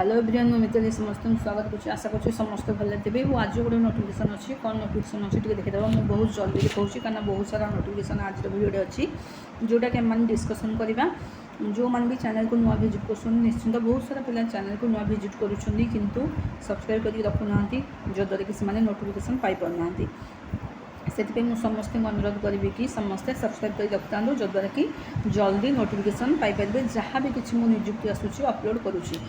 Hello everyone मैं मिताली समस्त स्वागत करुँच आशा कर समस्त भले थे वो आज गोटे नोटिफिकेशन अच्छी कौन नोटिफिकेशन अच्छी देखिए मुझे बहुत जल्दी कहूँ कारण बहुत सारा नोटिफिकेशन आज वीडियो अच्छी जोटा कि आम डिस्कसन करवा जो मैंने भी चैनल को नुआ विजिट कर निश्चिंत बहुत सारा पिला चैनल को नुआ विजिट करूँ किंतु सब्सक्राइब करके रखुना जद्वारा कि से नोटिफिकेशन पाईपारना से समस्त अनुरोध करी कि समस्ते सब्सक्राइब कर रखता जद्वारा कि जल्दी नोटिफिकेशन पाइपर जहाँ भी किसी मो निजुक्ति आसूँ अपलोड करुँची।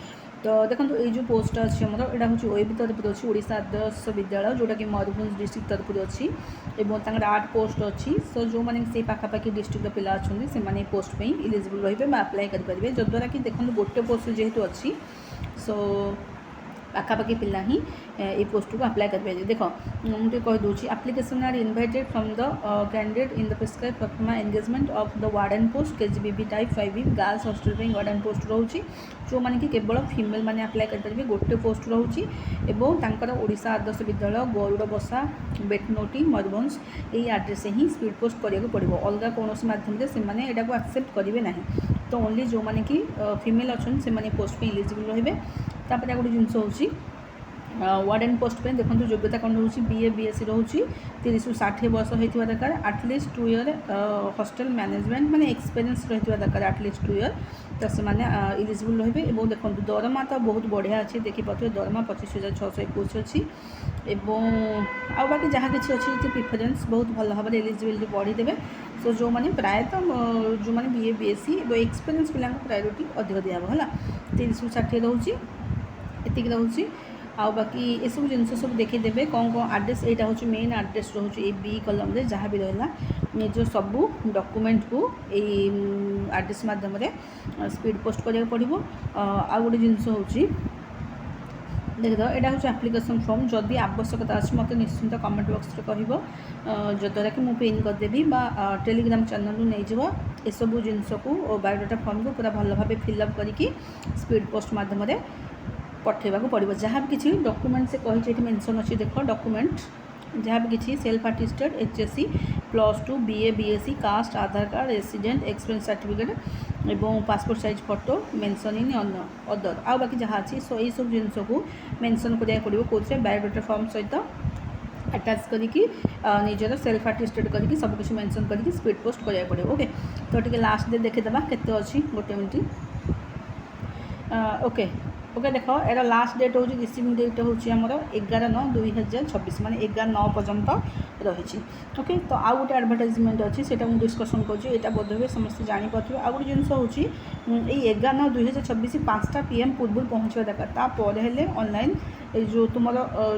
तो देखो ये जो पोस्ट अच्छी आमर यहाँ हूँ ओएबी तरफ अच्छी ओडिशा आदर्श विद्यालय जोटा कि मयूरभंज डिस्ट्रिक्ट तरफ अच्छी और 8 पोस्ट अच्छी। सो जो मैंने से पाखापाखि डिस्ट्रिक्ट पिला अच्छा से पोस्ट पर इलिजिबल रही अप्लाई करेंगे जद्वारा कि देखो गोटे पोस्ट जेहेतु अच्छी सो पाखापाखि पिला ही ये पोस्ट को अप्लाई करेंगे। देख मुझे कहीदे application are invited from the candidate in the prescribe proforma engagement of the warden post KGBV type 5 girls hostel में वार्डन पोस्ट रोचे जो मैंने कि केवल फीमेल मैंने अप्लाई करेंगे गोटे पोस्ट रोचे ओडिशा आदर्श विद्यालय गरुड़ बसा बेटनोटी मयूरभंज यही आड्रेस ही स्पीड पोस्ट कराया पड़ो अलग कौन मध्यम से एक्सेप्ट करेंगे ना तो ओनली जो मैंने कि फीमेल अच्छा से पोस्ट पर इलिजिबल रे। तापर गोटे जिनस हूँ वार्डन पोस्ट पे देखो योग्यता कौन रोचे बीए बीएससी रोचे 30 ରୁ 60 वर्ष होता दरकार आटलिस्ट 2 इयर हॉस्टल मैनेजमेंट माने एक्सपीरियंस रही दरकार आटलिस्ट 2 इयर तो से इलिजिबल रे। और देखो दरमा तो बहुत बढ़िया अच्छी देखिए दरमा 25,621 अच्छी आ बाकी जहाँ किसी अच्छी प्रिफरेन्स बहुत भल भाव एलिजिबिलिटी बढ़ीदेवे। सो जो मैंने प्रायतः जो मैंने बीए बीएससी एक्सपीरियंस पिला प्रायोरिटी अधिक दिहब है 30 ରୁ 60 रोचे एतिक रोचे आ बाकी ये सब जिन सब देखीदेवे कौन कौन आड्रेस यहाँ हूँ मेन आड्रेस रोचे ये बी कलम जहाँ भी रहा निज सबू डॉक्यूमेंट को यही आड्रेस मध्यम स्पीड पोस्ट करा पड़ो। आ गोटे जिनस हूँ देख दो यहाँ हूँ एप्लिकेशन फॉर्म जदि आवश्यकता अच्छी मत निश्चिंत कमेंट बॉक्स में कह जद्वारा कि मुझे पिन करदेवी टेलीग्राम चैनल नहीं जाव ये सब जिनस को बायोडाटा फॉर्म को पूरा भल भाव फिलअप करके स्पीड पोस्ट मध्यम पठेबा पड़ो जहाँ भी किसी डॉक्यूमेंट से कही मेंशन अच्छी देख डॉक्यूमेंट जहाँ भी किसी self attested HSC +2 BA BSc caste Aadhaar card resident experience certificate एवं passport size photo mention in other आ बाकी जहाँ अच्छी सो यही सब जिनस को मेंशन करा पड़ो कौन बायोडाटा फॉर्म सहित अटैच करके निजर सेल्फ अटेस्टेड करके सबकिछ मेंशन करके स्पीड पोस्ट करा पड़ो। ओके तो टी लास्ट डे देखीदे केते अच्छी गोटे मिनट ओके ओके देख यार लास्ट डेट हूँ रिसीविंग डेट हूँ आमर 11/9/2026 माने 11/9 पर्यंत रही। ओके तो आउ गोटे एडवर्टाइजमेंट अच्छी से डिस्कसन कर बोधे समस्त जापर आ गए जिनस हूँ 11/9/2026 5टा PM पूर्व पहुँचा दरकार तापर हेले ऑनलाइन जो तुम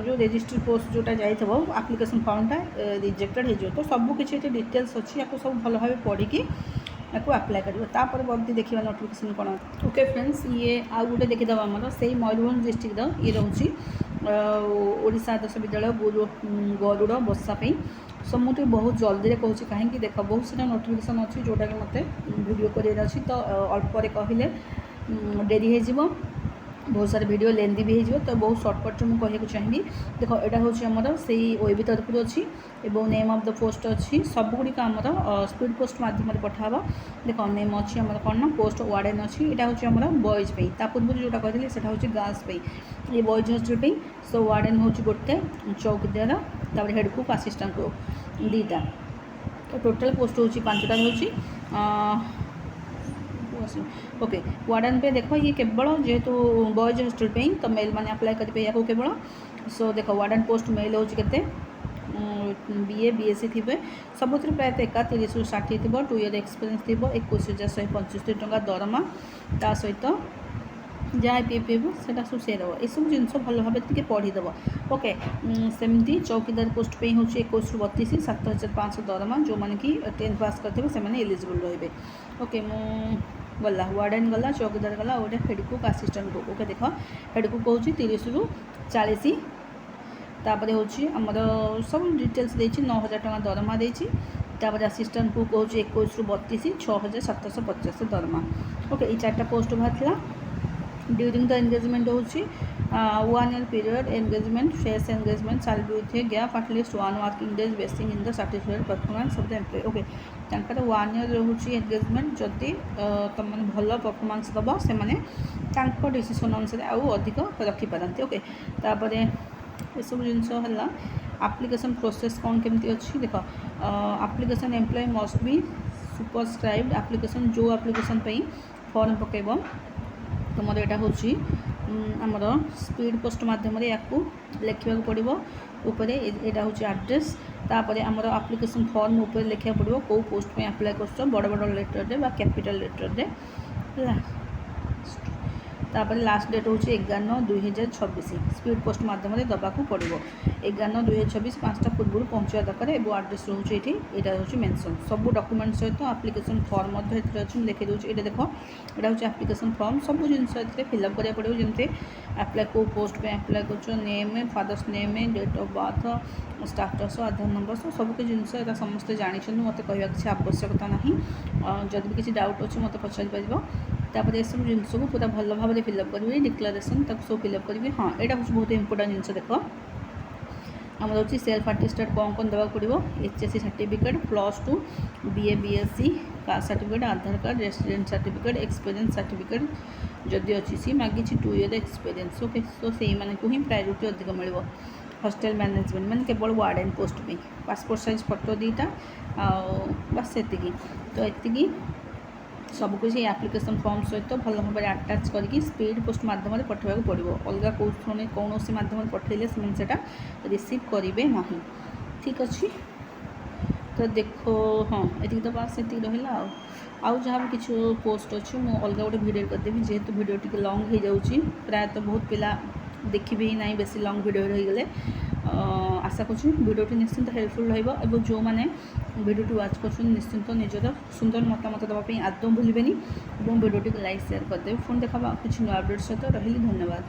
जो रजिस्ट्री पोस्ट जोटा जाइए एप्लिकेशन फॉर्मटा रिजेक्टेड हो तो सबकि डिटेल्स अच्छी या सब भल भाव पढ़ी आपको अप्लाई कर वर्ती देखा नोटिफिकेशन कौन। ओके फ्रेंड्स ये आउ गोटे देखीद आमर से मयूरभंज डिस्ट्रिक्ट ये रोचे ओडिशा आदर्श विद्यालय गरुड़ बसा सो मुझे बहुत जल्दी कहूँ कहीं देख बहुत सारा नोटिफिकेशन अच्छी जोटा कि मत वीडियो कर तो अल्प कहले डेरी हो बहुत सारे वीडियो लेंदी भी हो तो बहुत सर्टकट मुझे कहूँ चाहिए। देख यहाँ हूँ आमर से ओएबी तरफ अच्छी और नेम ऑफ द पोस्ट अच्छी सबगुड़िक आमर स्पीड पोस्ट मध्यम पठाब। देख नेम अच्छी आमर कौन ना पोस्ट वार्डन अच्छी यहाँ हूँ आमर बॉयज ता पूर्व जोटा कहते से हूँ गर्ल्स ये बॉयज हॉस्टल पे। सो वार्डन हूँ गोटे चौकीदार हेड कुक असिस्टेंट कुक 2टा तो टोटाल पोस्ट हूँ 5टा रोचे। ओके वार्डन पे देख ये केवल जेहेतु बॉयज हॉस्टल पे तो मेल मैंने अप्लाई करेंगे या केवल। सो देख वार्डन पोस्ट मेल हूँ के बीए बीएससी थे सब प्रायतः एका 30 ରୁ 60 थी 2 इयर एक्सपीरियंस थी 21,175 टंका दरमा ता सहित जहाँ पीएफ से सब से रहा ये सब जिन भल भाव पढ़ीदेव। ओके सेमती चौकीदार पोस्ट पे हूँ 21 ରୁ 32 7,500 दरमा जो मैंने कि 10th पास करते से एलिजिबल रे। ओके गला वार्डन गला चौकीदार गला गोटे head cook assistant cook. Okay देख हेड कुक हूँ 30 ରୁ 40 तापर हूँ आमर सब डिटेल्स देती 9,000 टंका दरमा देती तापर असिस्टेंट कुक हूँ 21 ରୁ 32 6,750 दरमा। ओके ये 4टा पोस्ट बाहर ड्यूरिंग द एंगेजमेंट हूँ 1 year period engagement, fresh engagement shall be with a gap at least 1 working days basing in the satisfied performance of the employee. Okay तांकर 1 year रोचे engagement जदि तुम मैंने भल परफॉर्मेंस दब से डिसीजन अनुसार आउ अधिक रखिपारती. ओके तापर ये सब जिनस है एप्लिकेशन प्रोसेस कौन केमती अच्छी देख application employ must be superscribed application जो एप्लिकेशन फॉर्म पकेब तुम यहाँ हूँ आमर स्पीड पोस्ट मध्यम या लिखा पड़ो उपर यहाँ हूँ एड्रेस तापर आमर एप्लिकेशन फॉर्म उपर लिखा पड़ो कौ पोस्ट में अप्लाई कर बड़ बड़ लेटर रे कैपिटल लेटर रे तापर लास्ट डेट हूँ 11/9/2026 स्पीड पोस्ट मध्यम दबाक पड़ो 11/9/2026 5टा पूर्व पहुँचा दरकार और एड्रेस रोचे ये यहाँ हूँ मेंशन सब डॉक्यूमेंट सहित एप्लिकेशन फॉर्म अच्छी लिखी दूसरी ये देख यहाँ हूँ एप्लिकेशन फॉर्म सब जिनस फिलअप करा पड़ो जमी अप्लाई कौ पोस्ट में अप्लाई कर name father's name date of birth status Aadhaar number सब जिनस समस्ते जानते मत कह किसी आवश्यकता ना जदि भी किसी डाउट अच्छे मत पचारि पार तापर ये सब जिनस को पूरा भल भाव में फिलअप करेंगे डिक्लेरेशन तक सब फिलअप करेंगे. हाँ यहाँ हूँ बहुत इंपोर्टेंट जिनस देख आमर हूँ सेल्फ अटेस्टेड कौन देवा पड़ो HSC certificate +2 BA BSc caste certificate Aadhaar card resident certificate experience certificate जदि अच्छी सी मागी 2 ईयर एक्सपीरियंस. ओके सो से ही प्रायोरिटी अधिक मिल हॉस्टेल मैनेजमेंट मैंने केवल वार्डन पोस्ट में पासपोर्ट साइज फोटो 2टा बस से तो ये सबकुछ एप्लिकेशन फॉर्म सहित भल भाव अटैच करके स्पीड पोस्ट मध्यम पठाइबा पड़ो अलग कौन मध्यम पठेले से रिसीव करेंगे ना. ठीक अच्छे तो देखो हाँ ये तो बास ये रहा आउ जहाँ भी किसी पोस्ट अच्छी मुझे अलग गोटे भिडियो करदेवी जेहेतु भिडियो टी लंग हो जाऊँगी प्रायतः बहुत पिला देखिए ही ना बेसी लंग भिडियो रहीगले आशा करूँ भिडियोटी निश्चिंत हेल्पफुल रहा जो मैंने भिडियोटी वाच कर निश्चिंत निजर सुंदर मतामत देवाई आदौ भूलें और भिडियोटी लाइक शेयर करदे. पुणी देखा किसी नुआ अपडेट सहित रही धन्यवाद.